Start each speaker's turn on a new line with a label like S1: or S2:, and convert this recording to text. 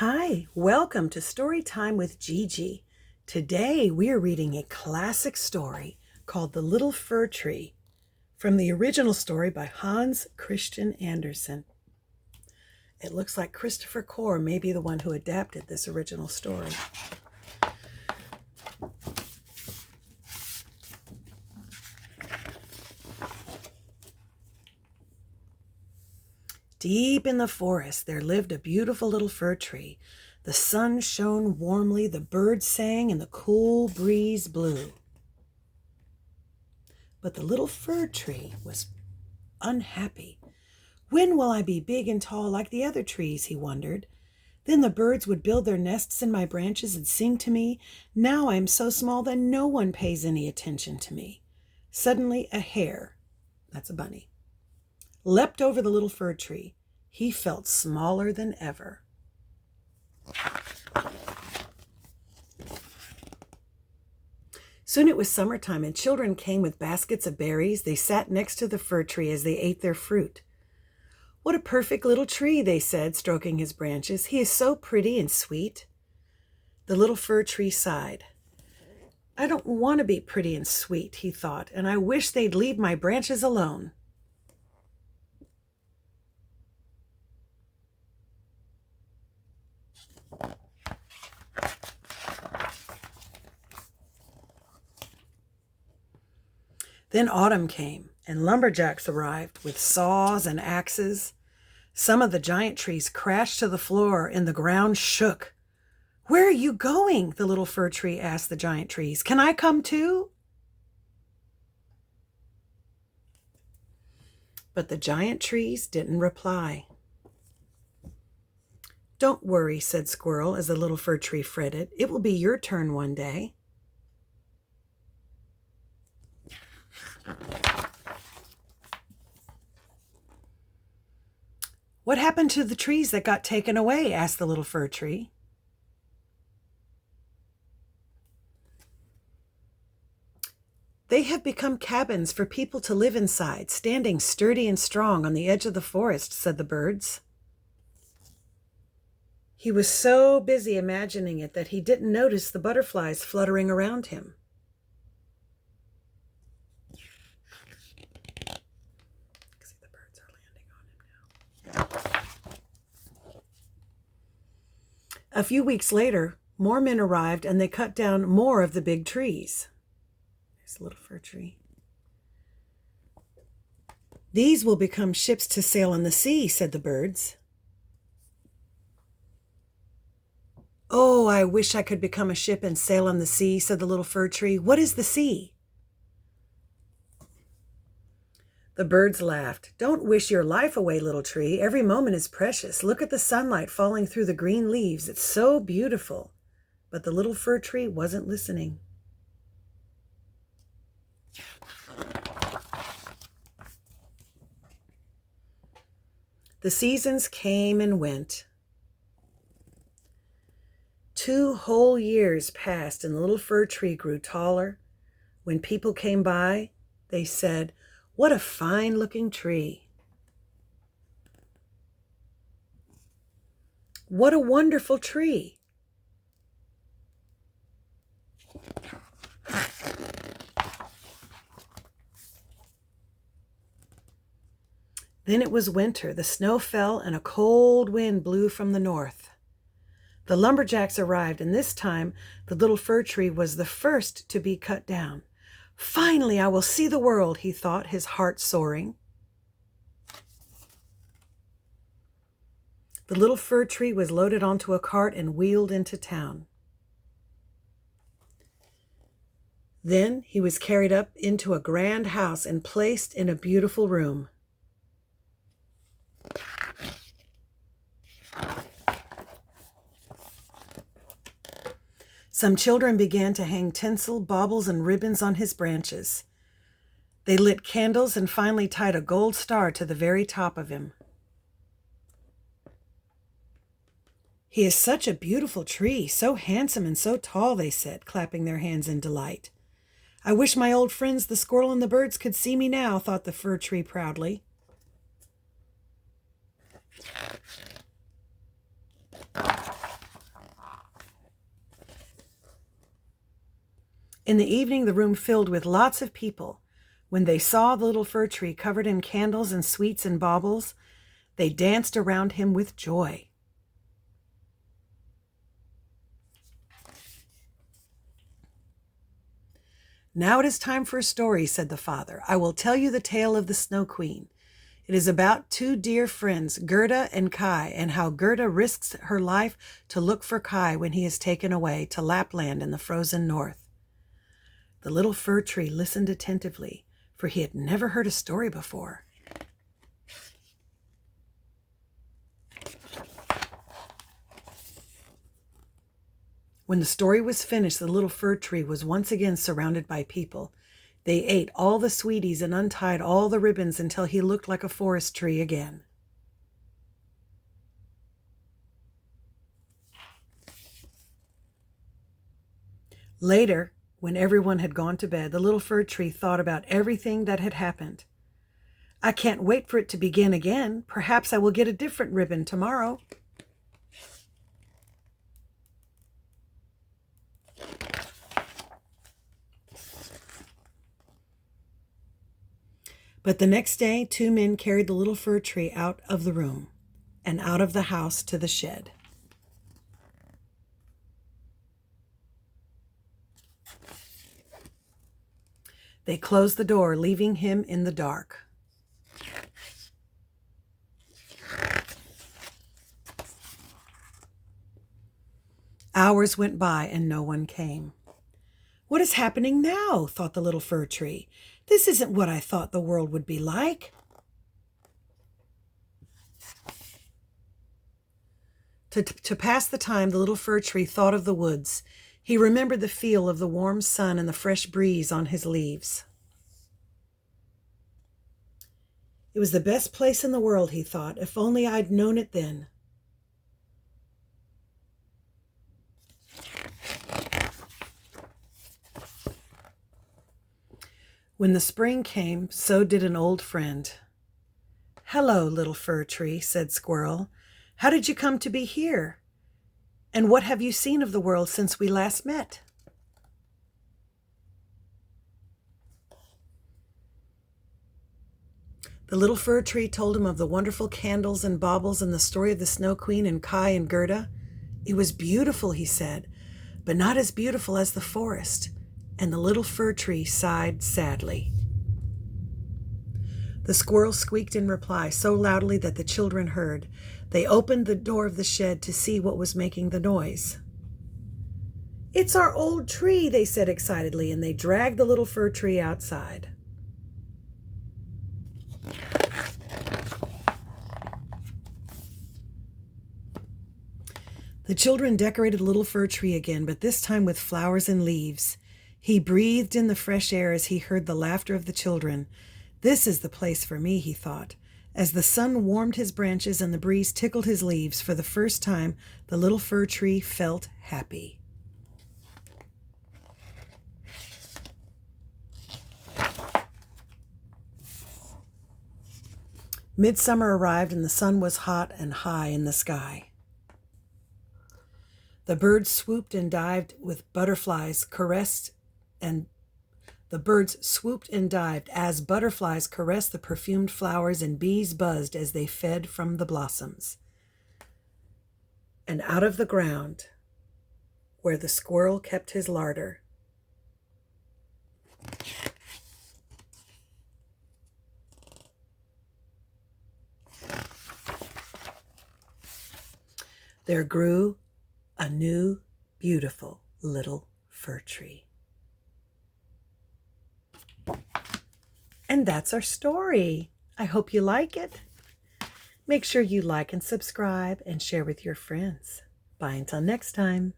S1: Hi, welcome to Story Time with Gigi. Today we are reading a classic story called The Little Fir Tree from the original story by Hans Christian Andersen. It looks like Christopher Core may be the one who adapted this original story. Deep in the forest there lived a beautiful little fir tree. The sun shone warmly, the birds sang, and the cool breeze blew. But the little fir tree was unhappy. When will I be big and tall like the other trees, he wondered. Then the birds would build their nests in my branches and sing to me. Now I am so small that no one pays any attention to me. Suddenly a hare, that's a bunny, leapt over the little fir tree. He felt smaller than ever. Soon it was summertime, and children came with baskets of berries. They sat next to the fir tree as they ate their fruit. "What a perfect little tree," they said, stroking his branches. "He is so pretty and sweet." The little fir tree sighed. "I don't want to be pretty and sweet," he thought, "and I wish they'd leave my branches alone." Then autumn came, and lumberjacks arrived with saws and axes. Some of the giant trees crashed to the floor, and the ground shook. "Where are you going?" the little fir tree asked the giant trees. "Can I come too?" But the giant trees didn't reply. "Don't worry," said Squirrel as the little fir tree fretted. "It will be your turn one day." "What happened to the trees that got taken away?" asked the little fir tree. "They have become cabins for people to live inside, standing sturdy and strong on the edge of the forest," said the birds. He was so busy imagining it that he didn't notice the butterflies fluttering around him. The birds are landing on him now. A few weeks later, more men arrived, and they cut down more of the big trees. There's a little fir tree. "These will become ships to sail on the sea," said the birds. "Oh, I wish I could become a ship and sail on the sea," said the little fir tree. "What is the sea?" The birds laughed. "Don't wish your life away, little tree. Every moment is precious. Look at the sunlight falling through the green leaves. It's so beautiful." But the little fir tree wasn't listening. The seasons came and went. 2 whole years passed, and the little fir tree grew taller. When people came by, they said, "What a fine-looking tree. What a wonderful tree." Then it was winter. The snow fell, and a cold wind blew from the north. The lumberjacks arrived, and this time the little fir tree was the first to be cut down. "Finally, I will see the world," he thought, his heart soaring. The little fir tree was loaded onto a cart and wheeled into town. Then he was carried up into a grand house and placed in a beautiful room. Some children began to hang tinsel, baubles, and ribbons on his branches. They lit candles and finally tied a gold star to the very top of him. "He is such a beautiful tree, so handsome and so tall," they said, clapping their hands in delight. "I wish my old friends the squirrel and the birds could see me now," thought the fir tree proudly. In the evening, the room filled with lots of people. When they saw the little fir tree covered in candles and sweets and baubles, they danced around him with joy. "Now it is time for a story," said the father. "I will tell you the tale of the Snow Queen. It is about two dear friends, Gerda and Kai, and how Gerda risks her life to look for Kai when he is taken away to Lapland in the frozen north." The little fir tree listened attentively, for he had never heard a story before. When the story was finished, the little fir tree was once again surrounded by people. They ate all the sweeties and untied all the ribbons until he looked like a forest tree again. Later, when everyone had gone to bed, the little fir tree thought about everything that had happened. "I can't wait for it to begin again. Perhaps I will get a different ribbon tomorrow." But the next day, two men carried the little fir tree out of the room and out of the house to the shed. They closed the door, leaving him in the dark. Hours went by and no one came. "What is happening now?" thought the little fir tree. "This isn't what I thought the world would be like." To pass the time, the little fir tree thought of the woods. He remembered the feel of the warm sun and the fresh breeze on his leaves. It was the best place in the world, he thought. If only I'd known it then. When the spring came, so did an old friend. "Hello, little fir tree," said Squirrel. "How did you come to be here? And what have you seen of the world since we last met?" The little fir tree told him of the wonderful candles and baubles and the story of the Snow Queen and Kai and Gerda. "It was beautiful," he said, "but not as beautiful as the forest." And the little fir tree sighed sadly. The squirrel squeaked in reply so loudly that the children heard. They opened the door of the shed to see what was making the noise. "It's our old tree," they said excitedly, and they dragged the little fir tree outside. The children decorated the little fir tree again, but this time with flowers and leaves. He breathed in the fresh air as he heard the laughter of the children. "This is the place for me," he thought. As the sun warmed his branches and the breeze tickled his leaves, for the first time the little fir tree felt happy. Midsummer arrived and the sun was hot and high in the sky. The birds swooped and dived with butterflies caressed and the birds swooped and dived as butterflies caressed the perfumed flowers, and bees buzzed as they fed from the blossoms. And out of the ground, where the squirrel kept his larder, there grew a new, beautiful little fir tree. And that's our story. I hope you like it. Make sure you like and subscribe and share with your friends. Bye until next time.